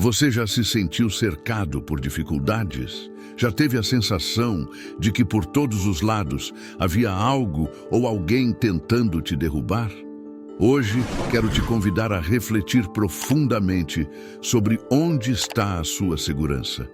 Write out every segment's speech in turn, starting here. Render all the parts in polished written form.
Você já se sentiu cercado por dificuldades? Já teve a sensação de que por todos os lados havia algo ou alguém tentando te derrubar? Hoje quero te convidar a refletir profundamente sobre onde está a sua segurança.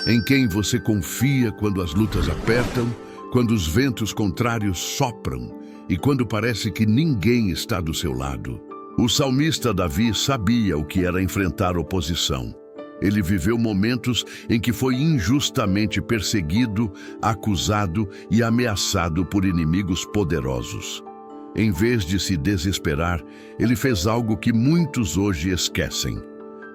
Em quem você confia quando as lutas apertam, quando os ventos contrários sopram e quando parece que ninguém está do seu lado. O salmista Davi sabia o que era enfrentar oposição. Ele viveu momentos em que foi injustamente perseguido, acusado e ameaçado por inimigos poderosos. Em vez de se desesperar, ele fez algo que muitos hoje esquecem.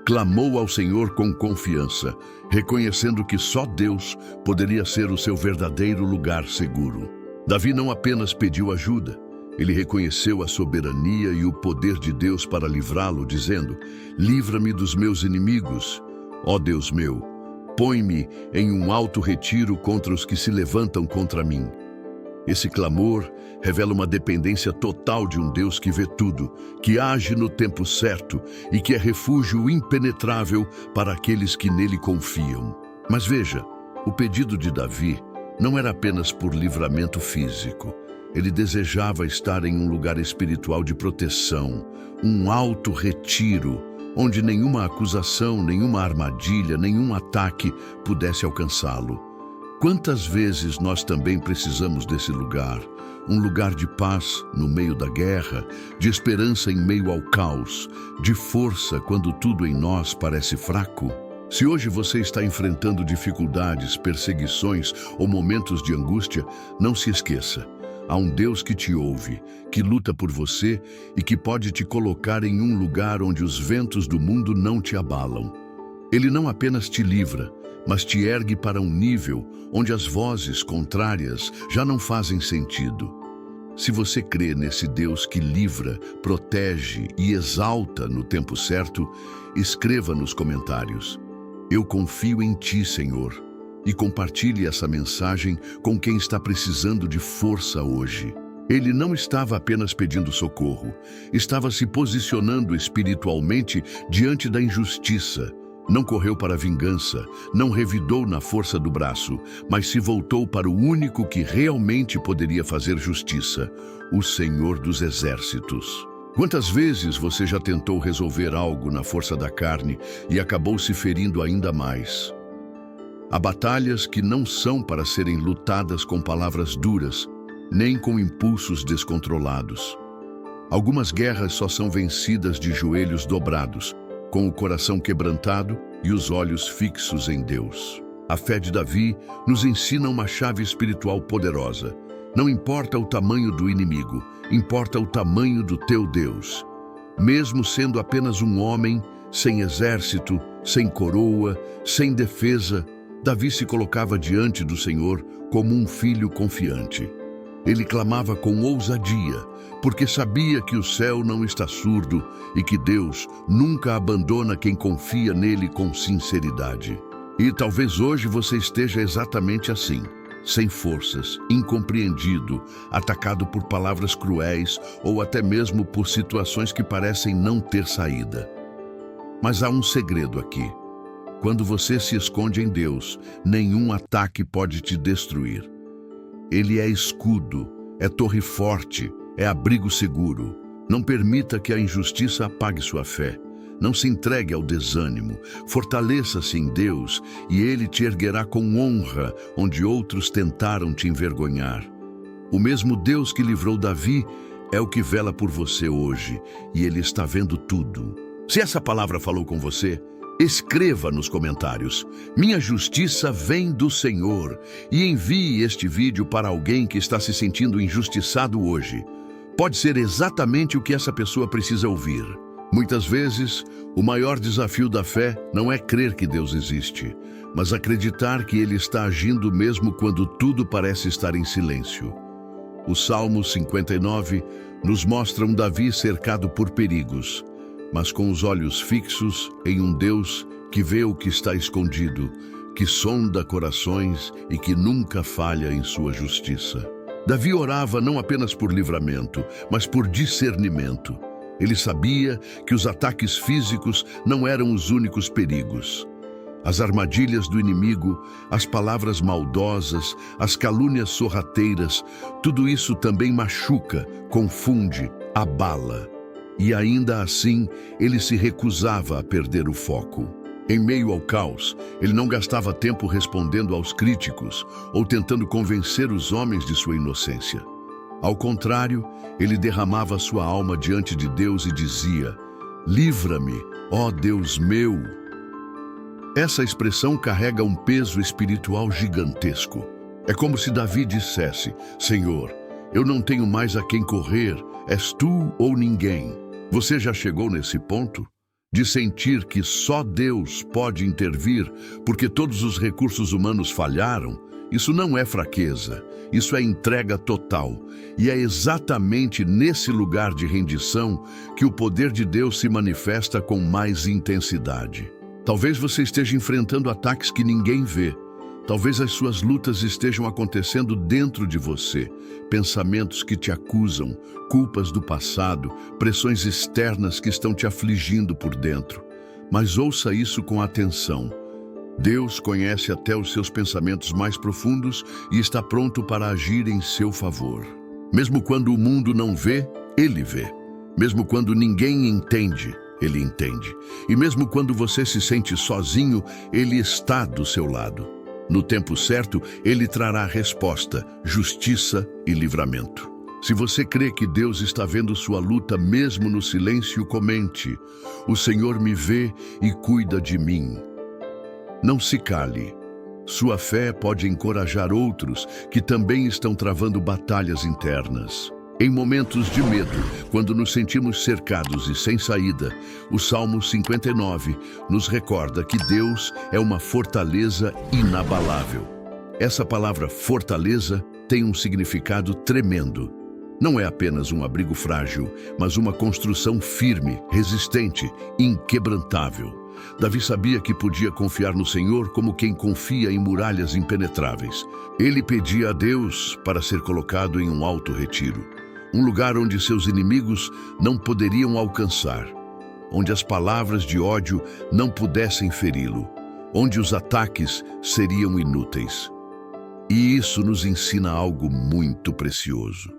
Clamou ao Senhor com confiança, reconhecendo que só Deus poderia ser o seu verdadeiro lugar seguro. Davi não apenas pediu ajuda, ele reconheceu a soberania e o poder de Deus para livrá-lo, dizendo: "Livra-me dos meus inimigos, ó Deus meu, põe-me em um alto retiro contra os que se levantam contra mim." Esse clamor revela uma dependência total de um Deus que vê tudo, que age no tempo certo e que é refúgio impenetrável para aqueles que nele confiam. Mas veja, o pedido de Davi não era apenas por livramento físico. Ele desejava estar em um lugar espiritual de proteção, um alto retiro, onde nenhuma acusação, nenhuma armadilha, nenhum ataque pudesse alcançá-lo. Quantas vezes nós também precisamos desse lugar, um lugar de paz no meio da guerra, de esperança em meio ao caos, de força quando tudo em nós parece fraco? Se hoje você está enfrentando dificuldades, perseguições ou momentos de angústia, não se esqueça. Há um Deus que te ouve, que luta por você e que pode te colocar em um lugar onde os ventos do mundo não te abalam. Ele não apenas te livra, mas te ergue para um nível onde as vozes contrárias já não fazem sentido. Se você crê nesse Deus que livra, protege e exalta no tempo certo, escreva nos comentários: "Eu confio em ti, Senhor", e compartilhe essa mensagem com quem está precisando de força hoje. Ele não estava apenas pedindo socorro, estava se posicionando espiritualmente diante da injustiça. Não correu para a vingança, não revidou na força do braço, mas se voltou para o único que realmente poderia fazer justiça, o Senhor dos Exércitos. Quantas vezes você já tentou resolver algo na força da carne e acabou se ferindo ainda mais? Há batalhas que não são para serem lutadas com palavras duras, nem com impulsos descontrolados. Algumas guerras só são vencidas de joelhos dobrados, com o coração quebrantado e os olhos fixos em Deus. A fé de Davi nos ensina uma chave espiritual poderosa. Não importa o tamanho do inimigo, importa o tamanho do teu Deus. Mesmo sendo apenas um homem, sem exército, sem coroa, sem defesa, Davi se colocava diante do Senhor como um filho confiante. Ele clamava com ousadia, porque sabia que o céu não está surdo e que Deus nunca abandona quem confia nele com sinceridade. E talvez hoje você esteja exatamente assim, sem forças, incompreendido, atacado por palavras cruéis ou até mesmo por situações que parecem não ter saída. Mas há um segredo aqui. Quando você se esconde em Deus, nenhum ataque pode te destruir. Ele é escudo, é torre forte, é abrigo seguro. Não permita que a injustiça apague sua fé. Não se entregue ao desânimo. Fortaleça-se em Deus e Ele te erguerá com honra onde outros tentaram te envergonhar. O mesmo Deus que livrou Davi é o que vela por você hoje e Ele está vendo tudo. Se essa palavra falou com você, escreva nos comentários: "Minha justiça vem do Senhor", e envie este vídeo para alguém que está se sentindo injustiçado hoje. Pode ser exatamente o que essa pessoa precisa ouvir. Muitas vezes, o maior desafio da fé não é crer que Deus existe, mas acreditar que Ele está agindo mesmo quando tudo parece estar em silêncio. O Salmo 59 nos mostra um Davi cercado por perigos, mas com os olhos fixos em um Deus que vê o que está escondido, que sonda corações e que nunca falha em sua justiça. Davi orava não apenas por livramento, mas por discernimento. Ele sabia que os ataques físicos não eram os únicos perigos. As armadilhas do inimigo, as palavras maldosas, as calúnias sorrateiras, tudo isso também machuca, confunde, abala. E ainda assim, ele se recusava a perder o foco. Em meio ao caos, ele não gastava tempo respondendo aos críticos ou tentando convencer os homens de sua inocência. Ao contrário, ele derramava sua alma diante de Deus e dizia: "Livra-me, ó Deus meu." Essa expressão carrega um peso espiritual gigantesco. É como se Davi dissesse: "Senhor, eu não tenho mais a quem correr, és tu ou ninguém." Você já chegou nesse ponto? De sentir que só Deus pode intervir porque todos os recursos humanos falharam? Isso não é fraqueza, isso é entrega total. E é exatamente nesse lugar de rendição que o poder de Deus se manifesta com mais intensidade. Talvez você esteja enfrentando ataques que ninguém vê. Talvez as suas lutas estejam acontecendo dentro de você. Pensamentos que te acusam, culpas do passado, pressões externas que estão te afligindo por dentro. Mas ouça isso com atenção. Deus conhece até os seus pensamentos mais profundos e está pronto para agir em seu favor. Mesmo quando o mundo não vê, Ele vê. Mesmo quando ninguém entende, Ele entende. E mesmo quando você se sente sozinho, Ele está do seu lado. No tempo certo, Ele trará resposta, justiça e livramento. Se você crê que Deus está vendo sua luta mesmo no silêncio, comente: "O Senhor me vê e cuida de mim." Não se cale. Sua fé pode encorajar outros que também estão travando batalhas internas. Em momentos de medo, quando nos sentimos cercados e sem saída, o Salmo 59 nos recorda que Deus é uma fortaleza inabalável. Essa palavra fortaleza tem um significado tremendo. Não é apenas um abrigo frágil, mas uma construção firme, resistente, inquebrantável. Davi sabia que podia confiar no Senhor como quem confia em muralhas impenetráveis. Ele pedia a Deus para ser colocado em um alto retiro. Um lugar onde seus inimigos não poderiam alcançar, onde as palavras de ódio não pudessem feri-lo, onde os ataques seriam inúteis. E isso nos ensina algo muito precioso.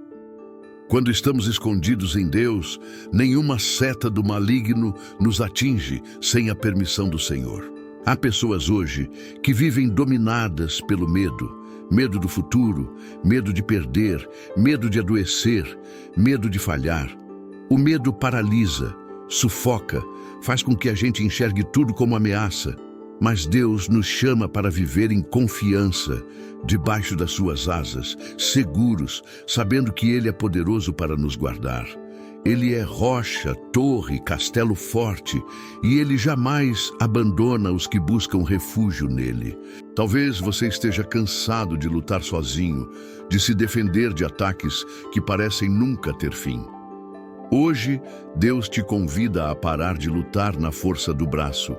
Quando estamos escondidos em Deus, nenhuma seta do maligno nos atinge sem a permissão do Senhor. Há pessoas hoje que vivem dominadas pelo medo. Medo do futuro, medo de perder, medo de adoecer, medo de falhar. O medo paralisa, sufoca, faz com que a gente enxergue tudo como ameaça. Mas Deus nos chama para viver em confiança, debaixo das suas asas, seguros, sabendo que Ele é poderoso para nos guardar. Ele é rocha, torre, castelo forte, e Ele jamais abandona os que buscam refúgio nele. Talvez você esteja cansado de lutar sozinho, de se defender de ataques que parecem nunca ter fim. Hoje, Deus te convida a parar de lutar na força do braço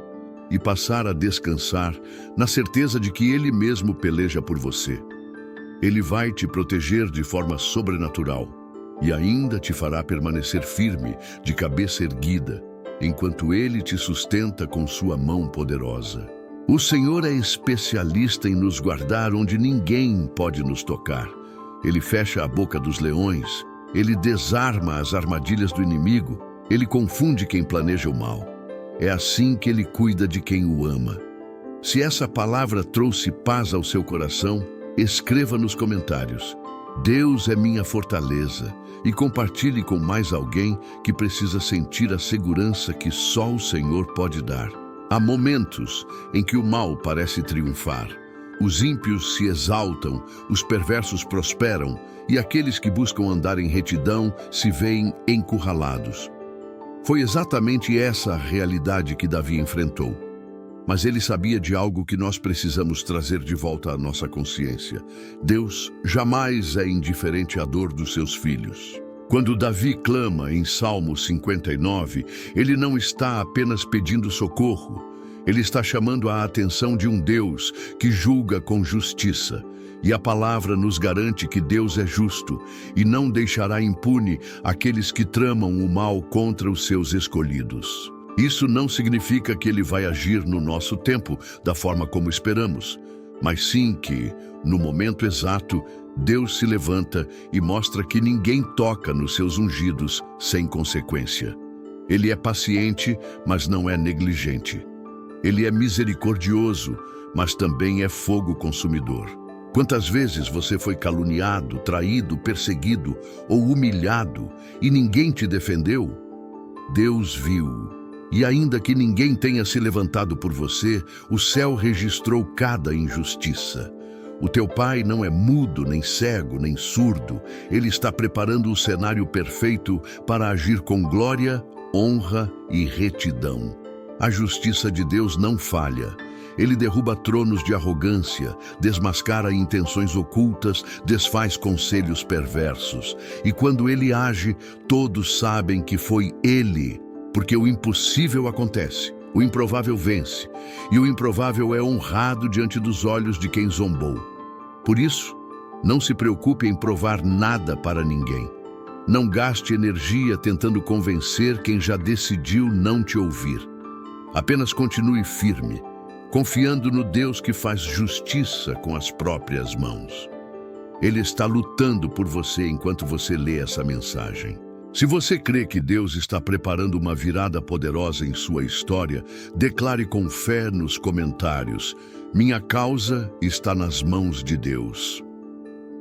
e passar a descansar na certeza de que Ele mesmo peleja por você. Ele vai te proteger de forma sobrenatural e ainda te fará permanecer firme, de cabeça erguida, enquanto Ele te sustenta com sua mão poderosa. O Senhor é especialista em nos guardar onde ninguém pode nos tocar. Ele fecha a boca dos leões, Ele desarma as armadilhas do inimigo, Ele confunde quem planeja o mal. É assim que Ele cuida de quem o ama. Se essa palavra trouxe paz ao seu coração, escreva nos comentários: "Deus é minha fortaleza", e compartilhe com mais alguém que precisa sentir a segurança que só o Senhor pode dar. Há momentos em que o mal parece triunfar. Os ímpios se exaltam, os perversos prosperam, e aqueles que buscam andar em retidão se veem encurralados. Foi exatamente essa a realidade que Davi enfrentou. Mas ele sabia de algo que nós precisamos trazer de volta à nossa consciência. Deus jamais é indiferente à dor dos seus filhos. Quando Davi clama em Salmo 59, ele não está apenas pedindo socorro. Ele está chamando a atenção de um Deus que julga com justiça. E a palavra nos garante que Deus é justo e não deixará impune aqueles que tramam o mal contra os seus escolhidos. Isso não significa que ele vai agir no nosso tempo, da forma como esperamos, mas sim que, no momento exato, Deus se levanta e mostra que ninguém toca nos seus ungidos sem consequência. Ele é paciente, mas não é negligente. Ele é misericordioso, mas também é fogo consumidor. Quantas vezes você foi caluniado, traído, perseguido ou humilhado e ninguém te defendeu? Deus viu. E ainda que ninguém tenha se levantado por você, o céu registrou cada injustiça. O teu Pai não é mudo, nem cego, nem surdo. Ele está preparando o cenário perfeito para agir com glória, honra e retidão. A justiça de Deus não falha. Ele derruba tronos de arrogância, desmascara intenções ocultas, desfaz conselhos perversos. E quando ele age, todos sabem que foi ele, porque o impossível acontece, o improvável vence, e o improvável é honrado diante dos olhos de quem zombou. Por isso, não se preocupe em provar nada para ninguém. Não gaste energia tentando convencer quem já decidiu não te ouvir. Apenas continue firme, confiando no Deus que faz justiça com as próprias mãos. Ele está lutando por você enquanto você lê essa mensagem. Se você crê que Deus está preparando uma virada poderosa em sua história, declare com fé nos comentários: minha causa está nas mãos de Deus.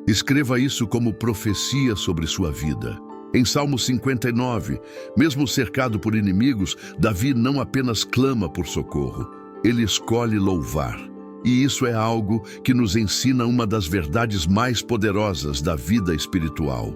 Escreva isso como profecia sobre sua vida. Em Salmo 59, mesmo cercado por inimigos, Davi não apenas clama por socorro, ele escolhe louvar. E isso é algo que nos ensina uma das verdades mais poderosas da vida espiritual.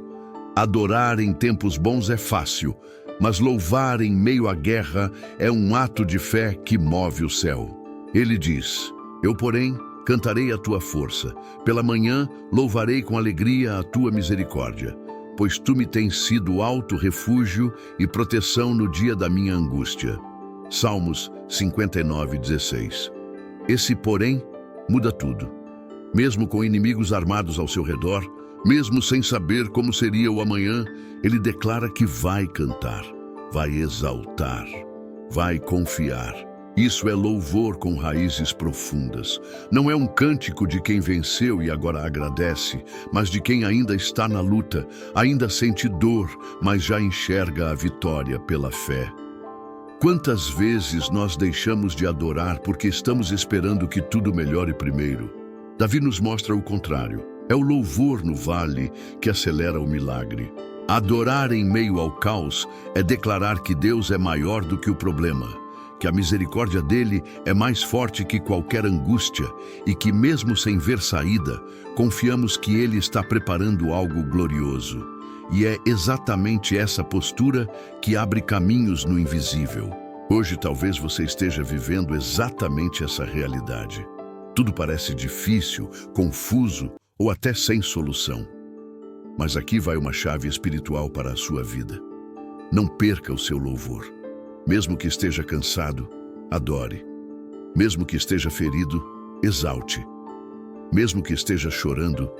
Adorar em tempos bons é fácil, mas louvar em meio à guerra é um ato de fé que move o céu. Ele diz: eu, porém, cantarei a tua força. Pela manhã, louvarei com alegria a tua misericórdia, pois tu me tens sido alto refúgio e proteção no dia da minha angústia. Salmos 59:16. Esse, porém, muda tudo. Mesmo com inimigos armados ao seu redor, mesmo sem saber como seria o amanhã, ele declara que vai cantar, vai exaltar, vai confiar. Isso é louvor com raízes profundas. Não é um cântico de quem venceu e agora agradece, mas de quem ainda está na luta, ainda sente dor, mas já enxerga a vitória pela fé. Quantas vezes nós deixamos de adorar porque estamos esperando que tudo melhore primeiro? Davi nos mostra o contrário. É o louvor no vale que acelera o milagre. Adorar em meio ao caos é declarar que Deus é maior do que o problema, que a misericórdia dele é mais forte que qualquer angústia e que, mesmo sem ver saída, confiamos que ele está preparando algo glorioso. E é exatamente essa postura que abre caminhos no invisível. Hoje talvez você esteja vivendo exatamente essa realidade. Tudo parece difícil, confuso ou até sem solução. Mas aqui vai uma chave espiritual para a sua vida. Não perca o seu louvor. Mesmo que esteja cansado, adore. Mesmo que esteja ferido, exalte. Mesmo que esteja chorando,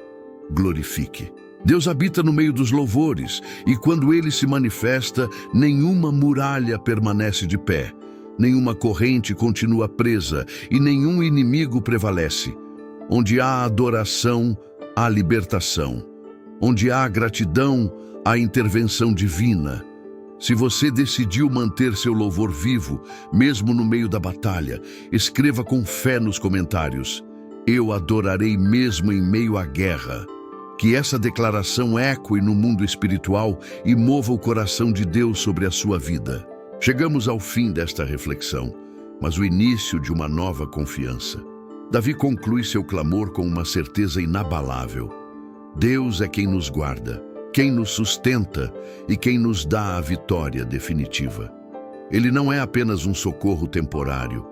glorifique. Deus habita no meio dos louvores, e quando ele se manifesta, nenhuma muralha permanece de pé, nenhuma corrente continua presa e nenhum inimigo prevalece. Onde há adoração, há libertação. Onde há gratidão, há intervenção divina. Se você decidiu manter seu louvor vivo, mesmo no meio da batalha, escreva com fé nos comentários: eu adorarei mesmo em meio à guerra. Que essa declaração ecoe no mundo espiritual e mova o coração de Deus sobre a sua vida. Chegamos ao fim desta reflexão, mas o início de uma nova confiança. Davi conclui seu clamor com uma certeza inabalável. Deus é quem nos guarda, quem nos sustenta e quem nos dá a vitória definitiva. Ele não é apenas um socorro temporário,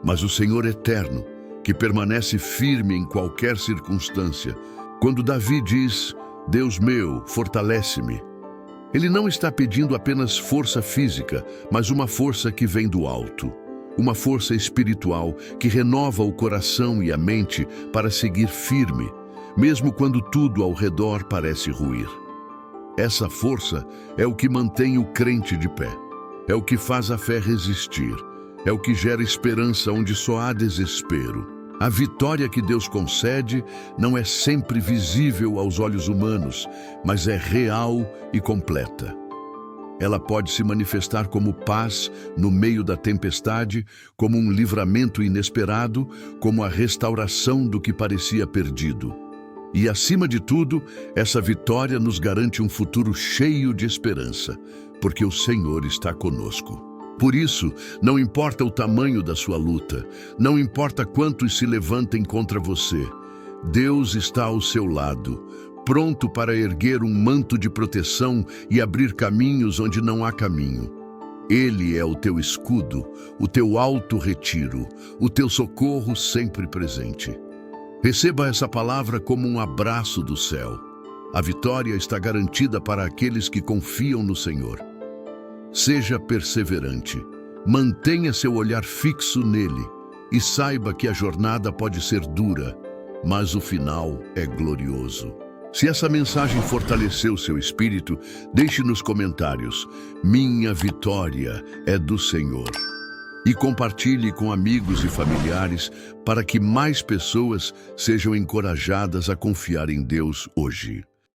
mas o Senhor eterno, que permanece firme em qualquer circunstância. Quando Davi diz: Deus meu, fortalece-me, ele não está pedindo apenas força física, mas uma força que vem do alto. uma força espiritual que renova o coração e a mente para seguir firme, mesmo quando tudo ao redor parece ruir. Essa força é o que mantém o crente de pé, é o que faz a fé resistir, é o que gera esperança onde só há desespero. A vitória que Deus concede não é sempre visível aos olhos humanos, mas é real e completa. Ela pode se manifestar como paz no meio da tempestade, como um livramento inesperado, como a restauração do que parecia perdido. E, acima de tudo, essa vitória nos garante um futuro cheio de esperança, porque o Senhor está conosco. Por isso, não importa o tamanho da sua luta, não importa quantos se levantem contra você, Deus está ao seu lado, pronto para erguer um manto de proteção e abrir caminhos onde não há caminho. Ele é o teu escudo, o teu alto retiro, o teu socorro sempre presente. Receba essa palavra como um abraço do céu. A vitória está garantida para aqueles que confiam no Senhor. Seja perseverante, mantenha seu olhar fixo nele e saiba que a jornada pode ser dura, mas o final é glorioso. Se essa mensagem fortaleceu seu espírito, deixe nos comentários: "Minha vitória é do Senhor." E compartilhe com amigos e familiares para que mais pessoas sejam encorajadas a confiar em Deus hoje.